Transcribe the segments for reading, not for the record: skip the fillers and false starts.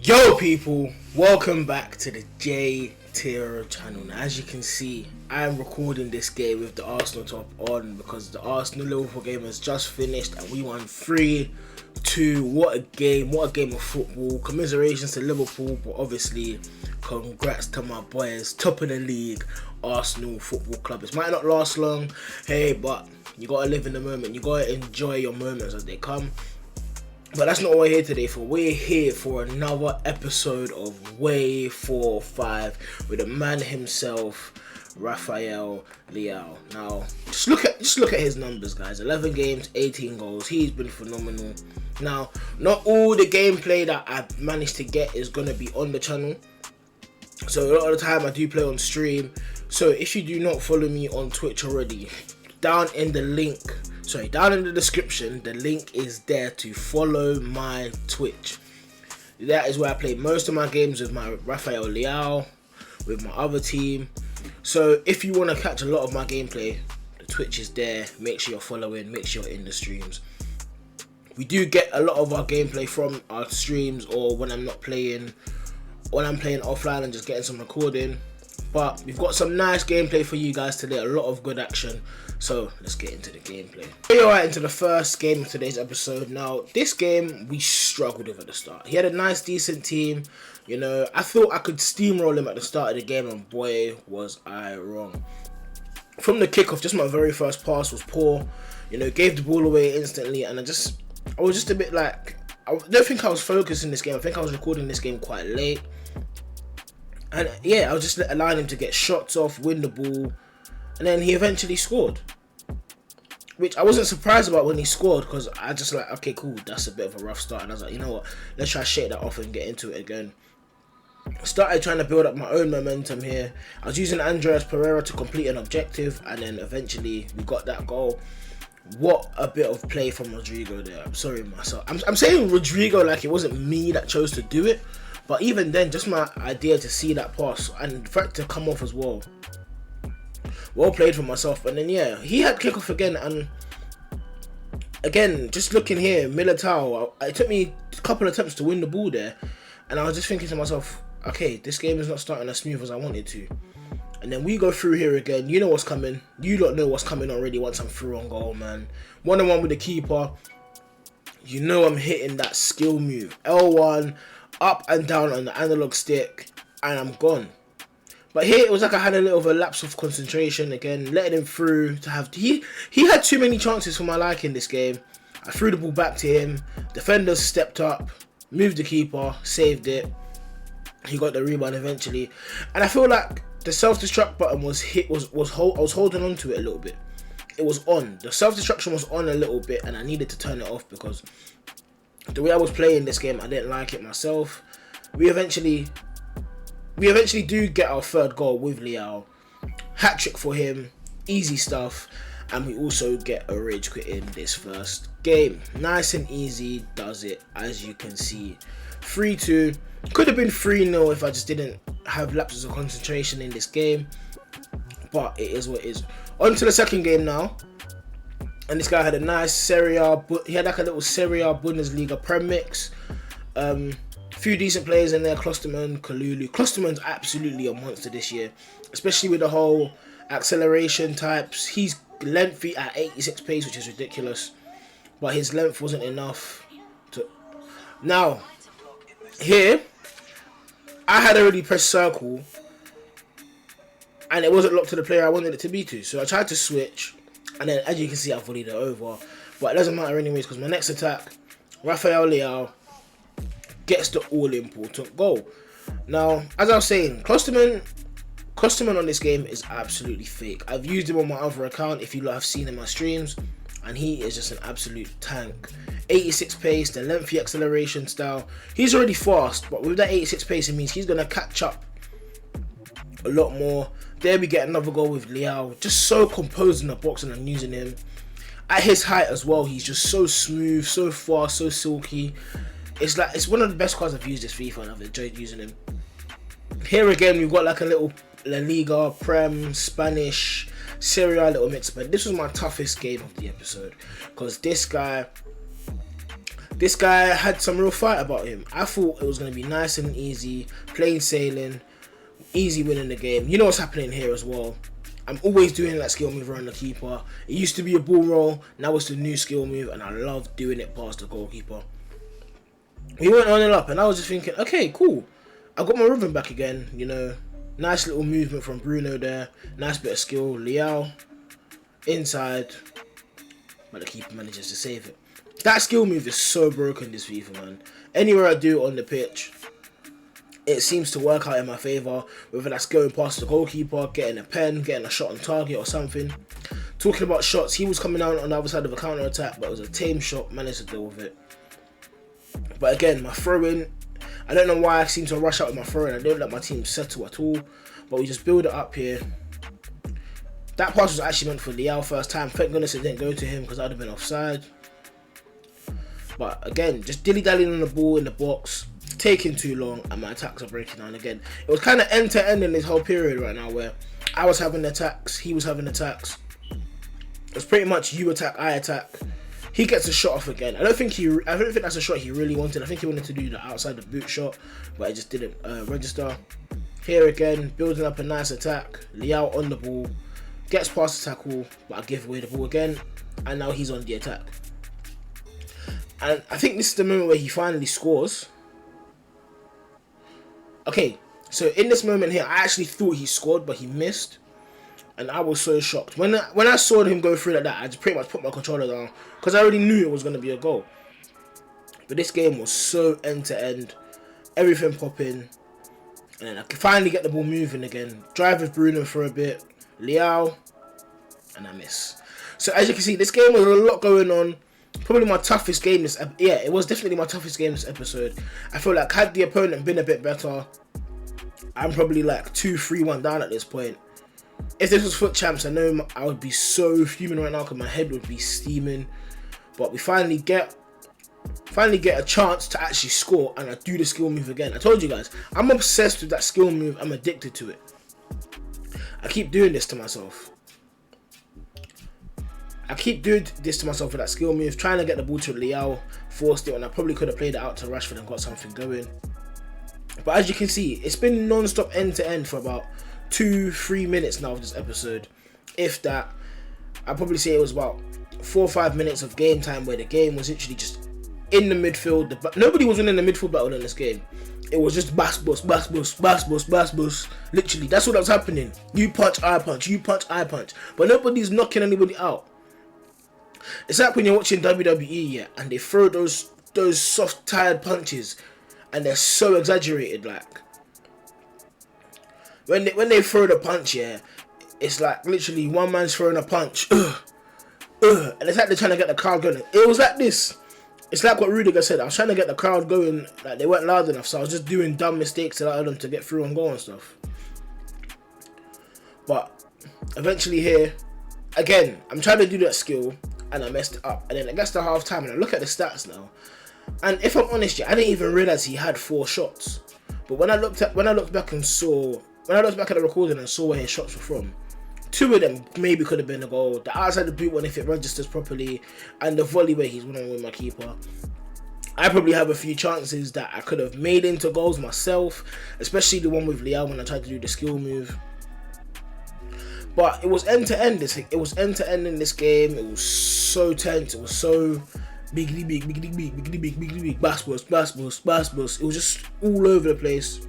Yo people, welcome back to the J Tier channel. Now, as you can see, I'm recording this game with the Arsenal top on because the Arsenal-Liverpool game has just finished and we won 3-2. What a game of football. Commiserations to Liverpool, but obviously congrats to my boys, top of the league, Arsenal Football Club. It might not last long, hey, but you gotta live in the moment. You gotta enjoy your moments as they come. But that's not what we're here today for. We're here for another episode of WAY45 with the man himself, Rafael Leao. Now, just look at his numbers, guys. 11 games, 18 goals. He's been phenomenal. Now, not all the gameplay that I've managed to get is gonna be on the channel. So a lot of the time I do play on stream. So if you do not follow me on Twitch already, down in the description, the link is there to follow my Twitch. That is where I play most of my games with my Rafael Leao, with my other team. So if you want to catch a lot of my gameplay, the Twitch is there. Make sure you're following, make sure you're in the streams. We do get a lot of our gameplay from our streams, or when I'm not playing, when I'm playing offline and just getting some recording. But we've got some nice gameplay for you guys today, a lot of good action. So let's get into the gameplay. Alright, into the first game of today's episode. Now, this game we struggled with at the start. He had a nice, decent team. You know, I thought I could steamroll him at the start of the game, and boy, was I wrong. From the kickoff, just my very first pass was poor. You know, gave the ball away instantly, and I was just a bit like, I don't think I was focused in this game. I think I was recording this game quite late. And yeah, I was just allowing him to get shots off, win the ball, and then he eventually scored. Which I wasn't surprised about when he scored, because I just like, okay, cool, that's a bit of a rough start. And I was like, you know what, let's try to shake that off and get into it again. Started trying to build up my own momentum here. I was using Andreas Pereira to complete an objective, and then eventually we got that goal. What a bit of play from Rodrigo there. I'm sorry myself. I'm saying Rodrigo like it wasn't me that chose to do it. But even then, just my idea to see that pass and for it to come off as well. Well played for myself. And then yeah, he had kickoff again, and again, just looking here, Militao, it took me a couple of attempts to win the ball there, and I was just thinking to myself, okay, this game is not starting as smooth as I wanted to. And then we go through here again. You know what's coming. You don't know what's coming already once I'm through on goal, man. 1-on-1 with the keeper. You know I'm hitting that skill move. L1, up and down on the analog stick, and I'm gone. But here it was like I had a little of a lapse of concentration again, letting him through to have he had too many chances for my liking this game. I threw the ball back to him. Defenders stepped up, moved the keeper, saved it. He got the rebound eventually, and I feel like the self-destruct button was hit. I was holding on to it a little bit. It was on. The self-destruction was on a little bit, and I needed to turn it off because the way I was playing this game, I didn't like it myself. We eventually do get our third goal with Leao. Hat-trick for him. Easy stuff. And we also get a rage quit in this first game. Nice and easy does it, as you can see. 3-2. Could have been 3-0 if I just didn't have lapses of concentration in this game. But it is what it is. On to the second game now. And this guy had a nice Serie A, he had like a little Serie A Bundesliga Prem mix. Few decent players in there, Klosterman, Kalulu. Klosterman's absolutely a monster this year, especially with the whole acceleration types. He's lengthy at 86 pace, which is ridiculous, but his length wasn't enough to... Now, here, I had already pressed circle, and it wasn't locked to the player I wanted it to be to, so I tried to switch, and then as you can see, I volleyed it over, but it doesn't matter anyways, because my next attack, Rafael Leao, gets the all-important goal. Now, as I was saying, Klosterman on this game is absolutely fake. I've used him on my other account, if you lot have seen in my streams, and he is just an absolute tank. 86 pace, the lengthy acceleration style. He's already fast, but with that 86 pace, it means he's going to catch up a lot more. There we get another goal with Leao. Just so composed in the box, and I'm using him. At his height as well, he's just so smooth, so fast, so silky. It's one of the best cards I've used this FIFA, and I've enjoyed using him. Here again, we've got like a little La Liga, Prem, Spanish, Serie A little mix. But this was my toughest game of the episode, because this guy This guy had some real fight about him. I thought it was going to be nice and easy, plain sailing, easy winning the game. You know what's happening here as well. I'm always doing that skill move around the keeper. It used to be a ball roll, now it's the new skill move, and I love doing it past the goalkeeper. We went on and up, and I was just thinking, okay, cool. I got my rhythm back again, you know. Nice little movement from Bruno there. Nice bit of skill. Leao, inside, but the keeper manages to save it. That skill move is so broken this FIFA, man. Anywhere I do it on the pitch, it seems to work out in my favour. Whether that's going past the goalkeeper, getting a pen, getting a shot on target or something. Talking about shots, he was coming out on the other side of a counter attack, but it was a tame shot, managed to deal with it. But again, my throw-in, I don't know why I seem to rush out with my throw-in. I don't let my team settle at all, but we just build it up here. That pass was actually meant for Leao first time. Thank goodness it didn't go to him because I'd have been offside. But again, just dilly-dallying on the ball in the box, taking too long, and my attacks are breaking down again. It was kind of end-to-end in this whole period right now where I was having attacks, he was having attacks. It was pretty much you attack, I attack. He gets a shot off again. I don't think that's a shot he really wanted. I think he wanted to do the outside the boot shot, but it just didn't register. Here again, building up a nice attack. Leao on the ball, gets past the tackle, but I give away the ball again, and now he's on the attack. And I think this is the moment where he finally scores. Okay, so in this moment here, I actually thought he scored, but he missed. And I was so shocked. When I saw him go through like that, I just pretty much put my controller down. Because I already knew it was going to be a goal. But this game was so end-to-end. Everything popping. And then I could finally get the ball moving again. Drive with Bruno for a bit. Leao. And I miss. So as you can see, this game was a lot going on. Probably my toughest game this it was definitely my toughest game this episode. I feel like had the opponent been a bit better, I'm probably like 2-3-1 down at this point. If this was FUT Champs, I know I would be so fuming right now because my head would be steaming. But we finally get a chance to actually score, and I do the skill move again. I told you guys, I'm obsessed with that skill move. I'm addicted to it. I keep doing this to myself. with that skill move, trying to get the ball to Leao, forced it, and I probably could have played it out to Rashford and got something going. But as you can see, it's been non-stop end-to-end for about 2-3 minutes now of this episode. If that, I'd probably say it was about 4 or 5 minutes of game time where the game was literally just in the midfield. Nobody was winning the midfield battle in this game. It was just bass bus. Literally, that's what was happening. You punch, I punch. You punch, I punch. But nobody's knocking anybody out. It's like when you're watching WWE, and they throw those soft, tired punches, and they're so exaggerated. Like when they throw the punch, it's like literally one man's throwing a punch, and it's like they're trying to get the crowd going. It was like this. It's like what Rudiger said. I was trying to get the crowd going, like they weren't loud enough, so I was just doing dumb mistakes to allow them to get through and go and stuff. But eventually here, again, I'm trying to do that skill, and I messed it up. And then it gets to half time, and I look at the stats now. And if I'm honest, I didn't even realize he had 4 shots. But when I looked back at the recording and saw where his shots were from, 2 of them maybe could have been a goal. The outside the boot one, if it registers properly, and the volley where he's winning with my keeper. I probably have a few chances that I could have made into goals myself, especially the one with Leao when I tried to do the skill move. But it was end to end. It was end to end in this game. It was so tense. It was so biggity big, bass bus. It was just all over the place.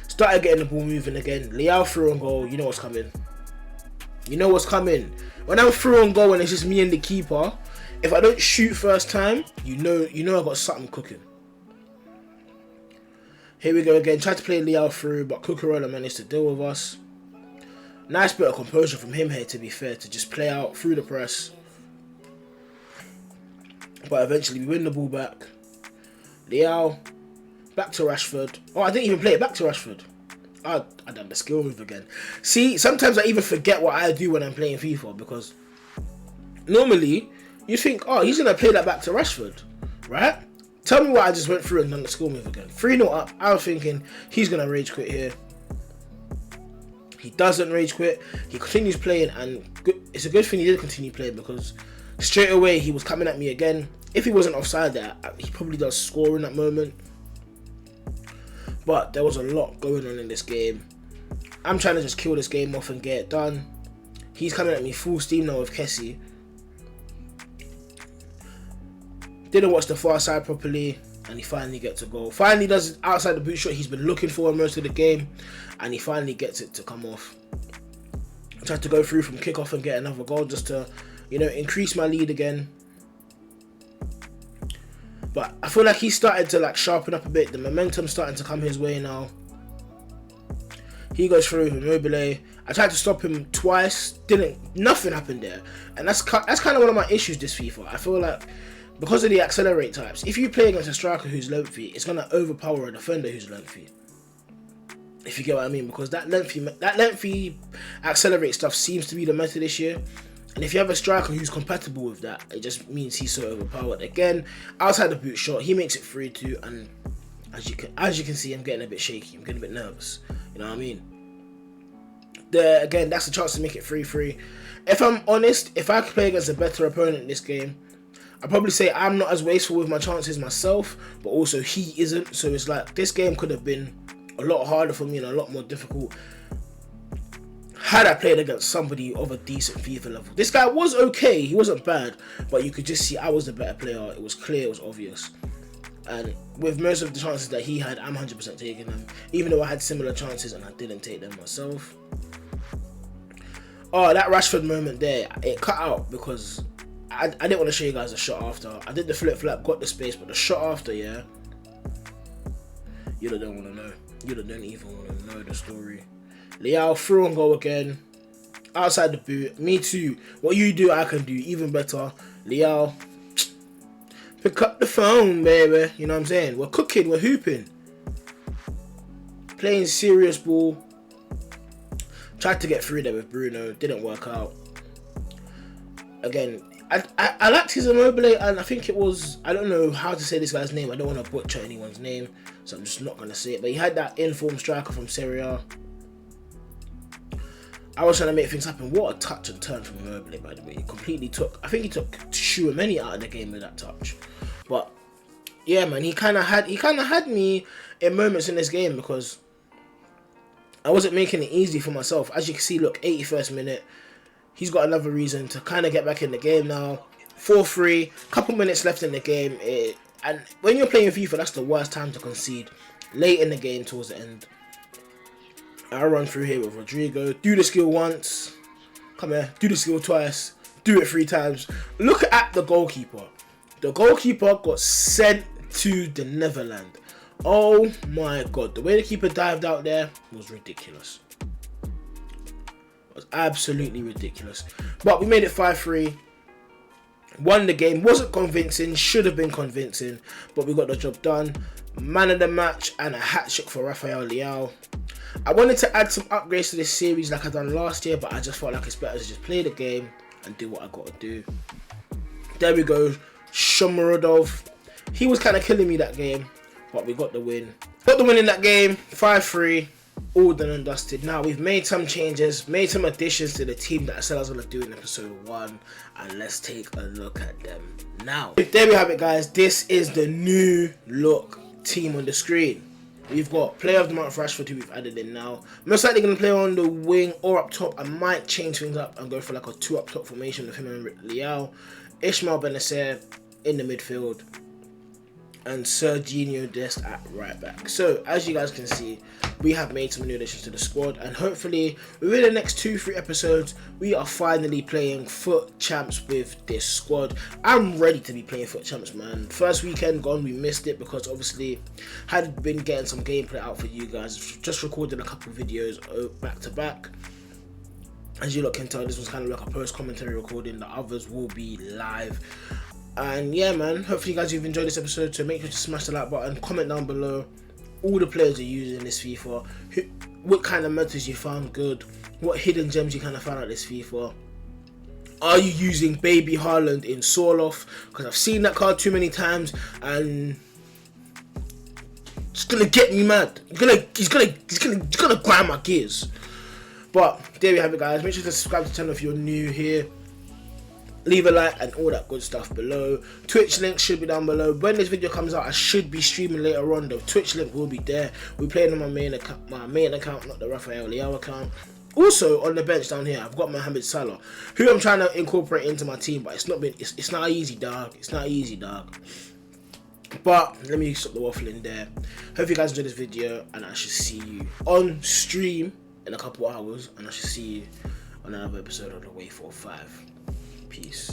Started getting the ball moving again. Leao through on goal. You know what's coming. When I'm through on goal and it's just me and the keeper, if I don't shoot first time, you know I got something cooking. Here we go again. Tried to play Leao through, but Cucurella managed to deal with us. Nice bit of composure from him here, to be fair, to just play out through the press. But eventually we win the ball back. Leao, back to Rashford. Oh, I didn't even play it back to Rashford. I done the skill move again. See, sometimes I even forget what I do when I'm playing FIFA, because normally you think, oh, he's going to play that back to Rashford, right? Tell me why I just went through and done the skill move again. 3-0 up. I was thinking he's going to rage quit here. He doesn't rage quit. He continues playing, and it's a good thing he did continue playing, because straight away he was coming at me again. if he wasn't offside there, he probably does score in that moment. But there was a lot going on in this game. I'm trying to just kill this game off and get it done. He's coming at me full steam now with Kessie. Didn't watch the far side properly, and he finally gets a goal. Finally does outside the boot shot he's been looking for most of the game, and he finally gets it to come off. Tried to go through from kickoff and get another goal just to, you know, increase my lead again. But I feel like he's started to like sharpen up a bit. The momentum's starting to come his way now. He goes through with Immobile. I tried to stop him twice. Nothing happened there. And that's kind of one of my issues this FIFA. I feel like because of the accelerate types, if you play against a striker who's lengthy, it's going to overpower a defender who's lengthy. If you get what I mean. Because that lengthy accelerate stuff seems to be the meta this year. And if you have a striker who's compatible with that, it just means he's so overpowered. Again, outside the boot shot, he makes it 3-2, and as you can see, I'm getting a bit shaky. I'm getting a bit nervous. You know what I mean? Again, that's a chance to make it 3-3. If I'm honest, if I could play against a better opponent in this game, I'd probably say I'm not as wasteful with my chances myself, but also he isn't. So it's like this game could have been a lot harder for me and a lot more difficult had I played against somebody of a decent FIFA level. This guy was okay, he wasn't bad, but you could just see I was the better player. It was clear, it was obvious. And with most of the chances that he had, I'm 100% taking them, even though I had similar chances and I didn't take them myself. Oh, that Rashford moment there, it cut out because I didn't want to show you guys the shot after. I did the flip-flap, got the space, but the shot after, yeah, you don't want to know. You don't even want to know the story. Leao through and goal again. Outside the boot. Me too. What you do, I can do even better. Leao, pick up the phone, baby. You know what I'm saying? We're cooking, we're hooping. Playing serious ball. Tried to get through there with Bruno. Didn't work out. Again, I liked his Immobile, and I think it was, I don't know how to say this guy's name. I don't want to butcher anyone's name, so I'm just not going to say it. But he had that informed striker from Serie A. I was trying to make things happen. What a touch and turn from Immobile, by the way. He completely took, I think he took Chouameni out of the game with that touch. But yeah, man, he kind of had me in moments in this game because I wasn't making it easy for myself. As you can see, look, 81st minute. He's got another reason to kind of get back in the game now. 4-3, couple minutes left in the game. And when you're playing FIFA, that's the worst time to concede. Late in the game towards the end. I run through here with Rodrigo. Do the skill once. Come here. Do the skill twice. Do it 3 times. Look at the goalkeeper. The goalkeeper got sent to the Netherlands. Oh my god. The way the keeper dived out there was ridiculous. It was absolutely ridiculous. But we made it 5-3. Won the game. Wasn't convincing. Should have been convincing. But we got the job done. Man of the match and a hat-trick for Rafael Leao. I wanted to add some upgrades to this series like I done last year, but I just felt like it's better to just play the game and do what I got to do. There we go. Shomurodov. He was kind of killing me that game, but we got the win. Got the win in that game. 5-3. All done and dusted. Now we've made some changes, made some additions to the team that I said I was going to do in episode 1, and let's take a look at them now. There we have it, guys. This is the new look team on the screen. We've got player of the month Rashford, who we've added in now. Most likely going to play on the wing or up top. I might change things up and go for like a 2 up top formation with him and Leao. Ismail Benacer in the midfield. And Serginho Dest at right back. So, as you guys can see, we have made some new additions to the squad. And hopefully, within the next 2-3 episodes, we are finally playing Foot Champs with this squad. I'm ready to be playing Foot Champs, man. First weekend gone, we missed it because obviously, had been getting some gameplay out for you guys. Just recorded a couple of videos back to back. As you lot can tell, this was kind of like a post-commentary recording. The others will be live. And yeah, man, hopefully you guys have enjoyed this episode, so make sure to smash the like button, comment down below all the players you're using in this FIFA, what kind of metas you found good, what hidden gems you kind of found out this FIFA. Are you using Baby Haaland in Sorloth? Because I've seen that card too many times and it's gonna get me mad. He's gonna grind my gears. But there we have it, guys. Make sure to subscribe to the channel if you're new here. leave a like and all that good stuff below. Twitch link should be down below. When this video comes out, I should be streaming later on. The Twitch link will be there. We're playing on my main account, not the Rafael Leao account. Also on the bench down here, I've got Mohamed Salah, who I'm trying to incorporate into my team, but it's not easy, dog. It's not easy, dog. But let me stop the waffling there. Hope you guys enjoyed this video, and I shall see you on stream in a couple hours, and I shall see you on another episode of the WAY45. Peace.